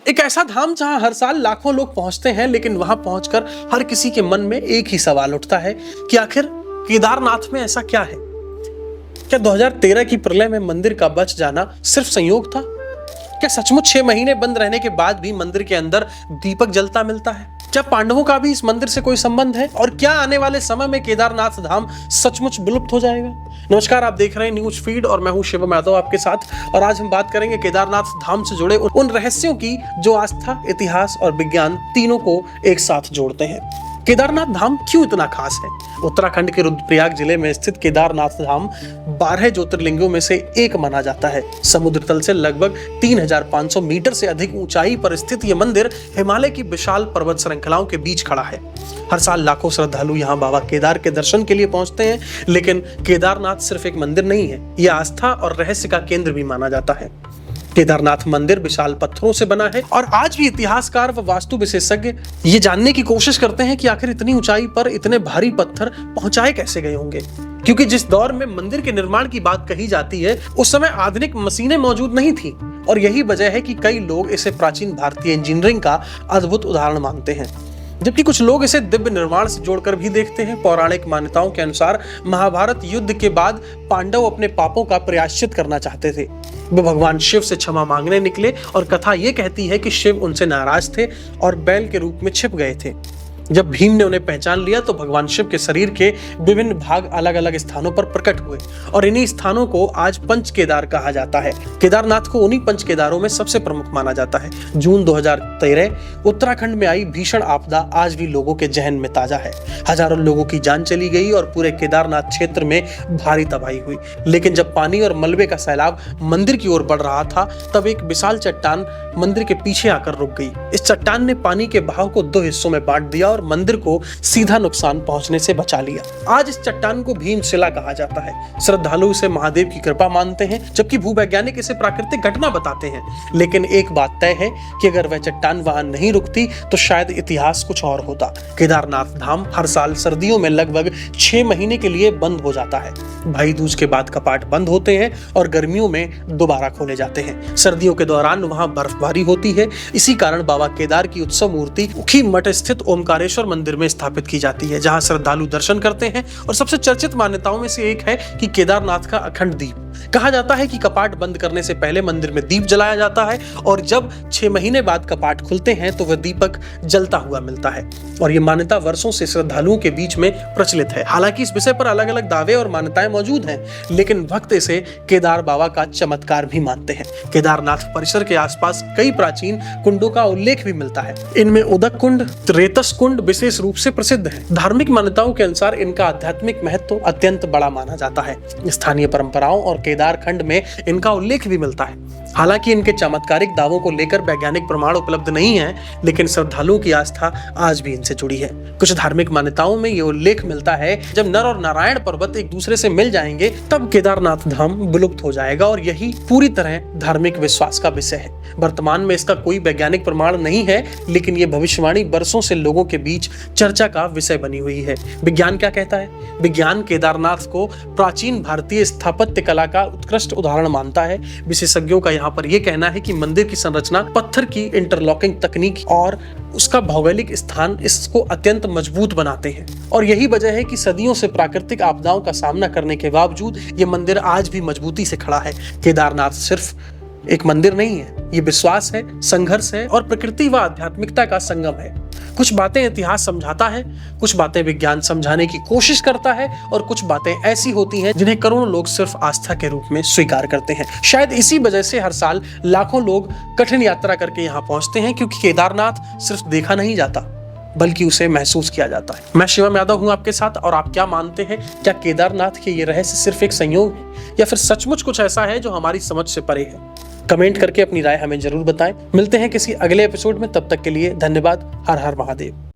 एक ऐसा धाम जहां हर साल लाखों लोग पहुंचते हैं, लेकिन वहां पहुंचकर हर किसी के मन में एक ही सवाल उठता है कि आखिर केदारनाथ में ऐसा क्या है? क्या 2013 की प्रलय में मंदिर का बच जाना सिर्फ संयोग था? क्या सचमुच 6 महीने बंद रहने के बाद भी मंदिर के अंदर दीपक जलता मिलता है? क्या पांडवों का भी इस मंदिर से कोई संबंध है? और क्या आने वाले समय में केदारनाथ धाम सचमुच विलुप्त हो जाएगा? नमस्कार, आप देख रहे हैं न्यूज फीड और मैं हूं शिवम यादव आपके साथ। और आज हम बात करेंगे केदारनाथ धाम से जुड़े उन रहस्यों की जो आस्था, इतिहास और विज्ञान तीनों को एक साथ जोड़ते हैं। केदारनाथ धाम क्यों इतना खास है? उत्तराखंड के रुद्रप्रयाग जिले में स्थित केदारनाथ धाम 12 ज्योतिर्लिंगों में से एक माना जाता है। समुद्र तल से लगभग 3500 मीटर से अधिक ऊंचाई पर स्थित यह मंदिर हिमालय की विशाल पर्वत श्रृंखलाओं के बीच खड़ा है। हर साल लाखों श्रद्धालु यहाँ बाबा केदार के दर्शन के लिए पहुंचते हैं, लेकिन केदारनाथ सिर्फ एक मंदिर नहीं है, यह आस्था और रहस्य का केंद्र भी माना जाता है। केदारनाथ मंदिर विशाल पत्थरों से बना है और आज भी इतिहासकार व वास्तु विशेषज्ञ ये जानने की कोशिश करते हैं कि आखिर इतनी ऊंचाई पर इतने भारी पत्थर पहुंचाए कैसे गए होंगे। क्योंकि जिस दौर में मंदिर के निर्माण की बात कही जाती है, उस समय आधुनिक मशीनें मौजूद नहीं थी और यही वजह है कि कई लोग इसे प्राचीन भारतीय इंजीनियरिंग का अद्भुत उदाहरण मानते हैं, जबकि कुछ लोग इसे दिव्य निर्माण से जोड़कर भी देखते हैं। पौराणिक मान्यताओं के अनुसार महाभारत युद्ध के बाद पांडव अपने पापों का प्रायश्चित करना चाहते थे। वे भगवान शिव से क्षमा मांगने निकले और कथा यह कहती है कि शिव उनसे नाराज थे और बैल के रूप में छिप गए थे। जब भीम ने उन्हें पहचान लिया तो भगवान शिव के शरीर के विभिन्न भाग अलग अलग स्थानों पर प्रकट हुए और इन्हीं स्थानों को आज पंच केदार कहा जाता है। केदारनाथ को उन्हीं पंच केदारों में सबसे प्रमुख माना जाता है। जून 2013 उत्तराखंड में आई भीषण आपदा आज भी लोगों के जहन में ताजा है। हजारों लोगों की जान चली गई और पूरे केदारनाथ क्षेत्र में भारी तबाही हुई। लेकिन जब पानी और मलबे का सैलाब मंदिर की ओर बढ़ रहा था, तब एक विशाल चट्टान मंदिर के पीछे आकर रुक गई। इस चट्टान ने पानी के बहाव को 2 हिस्सों में बांट दिया और मंदिर को सीधा नुकसान पहुंचने से बचा लिया। आज इस चट्टान को भीमशिला कहा जाता है। श्रद्धालु इसे महादेव की कृपा मानते हैं, जबकि भूवैज्ञानिक इसे प्राकृतिक घटना बताते हैं। लेकिन एक बात तय है कि अगर वह चट्टान वहां नहीं रुकती तो शायद इतिहास कुछ और होता। केदारनाथ धाम हर साल सर्दियों में लगभग 6 महीने के लिए बंद हो जाता है। भाई दूज के बाद कपाट बंद होते हैं और गर्मियों में दोबारा खोले जाते हैं। सर्दियों के दौरान वहां बर्फबारी होती है। इसी कारण बाबा केदार की उत्सव मूर्ति उखी मठ स्थित ओमकारेश्वर मंदिर में स्थापित की जाती है, जहां श्रद्धालु दर्शन करते हैं। और सबसे चर्चित मान्यताओं में से एक है कि केदारनाथ का अखंड दीप। कहा जाता है कि कपाट बंद करने से पहले मंदिर में दीप जलाया जाता है और जब 6 महीने बाद कपाट खुलते हैं तो वह दीपक जलता हुआ मिलता है। और यह मान्यता वर्षों से श्रद्धालुओं के बीच में प्रचलित है। हालांकि इस विषय पर अलग अलग दावे और मान्यताएं मौजूद हैं, लेकिन भक्त इसे केदार बाबा का चमत्कार भी मानते हैं। केदारनाथ परिसर के आसपास कई प्राचीन कुंडों का उल्लेख भी मिलता है। इनमें उदक कुंड, रेतस कुंड विशेष रूप से प्रसिद्ध है। धार्मिक मान्यताओं के अनुसार इनका आध्यात्मिक महत्व अत्यंत बड़ा माना जाता है। स्थानीय परंपराओं और केदार खंड में इनका उल्लेख भी मिलता है। हालांकि इनके चमत्कारिक दावों को लेकर वैज्ञानिक प्रमाण उपलब्ध नहीं है, लेकिन श्रद्धालुओं की आस्था आज भी इनसे जुड़ी है। कुछ धार्मिक मान्यताओं में यह उल्लेख मिलता है जब नर और नारायण पर्वत एक दूसरे से मिल जाएंगे तब केदारनाथ धाम विलुप्त हो जाएगा और यही पूरी तरह धार्मिक विश्वास का विषय है। वर्तमान में इसका कोई वैज्ञानिक प्रमाण नहीं है, लेकिन यह भविष्यवाणी वर्षों से लोगों के बीच चर्चा का विषय बनी हुई है। विज्ञान क्या कहता है? विज्ञान केदारनाथ को प्राचीन भारतीय स्थापत्य कला का उत्कृष्ट उदाहरण मानता है। विशेषज्ञों का यहाँ पर यह कहना है कि मंदिर की संरचना, पत्थर की इंटरलॉकिंग तकनीक और उसका भौगोलिक स्थान इसको अत्यंत मजबूत बनाते हैं। और यही वजह है कि सदियों से प्राकृतिक आपदाओं का सामना करने के बावजूद यह मंदिर आज भी मजबूती से खड़ा है। केदारनाथ सिर्फ एक मंदिर नहीं है, ये विश्वास है, संघर्ष है और प्रकृति व आध्यात्मिकता का संगम है। कुछ बातें इतिहास समझाता है, कुछ बातें विज्ञान समझाने की कोशिश करता है और कुछ बातें ऐसी होती हैं जिन्हें करोड़ों लोग सिर्फ आस्था के रूप में स्वीकार करते हैं। शायद इसी वजह से हर साल लाखों लोग कठिन यात्रा करके यहाँ पहुंचते हैं, क्योंकि केदारनाथ सिर्फ देखा नहीं जाता बल्कि उसे महसूस किया जाता है। मैं शिवम यादव हूं आपके साथ। और आप क्या मानते हैं? क्या केदारनाथ के ये रहस्य सिर्फ एक संयोग है या फिर सचमुच कुछ ऐसा है जो हमारी समझ से परे है? कमेंट करके अपनी राय हमें जरूर बताएं। मिलते हैं किसी अगले एपिसोड में, तब तक के लिए धन्यवाद। हर हर महादेव।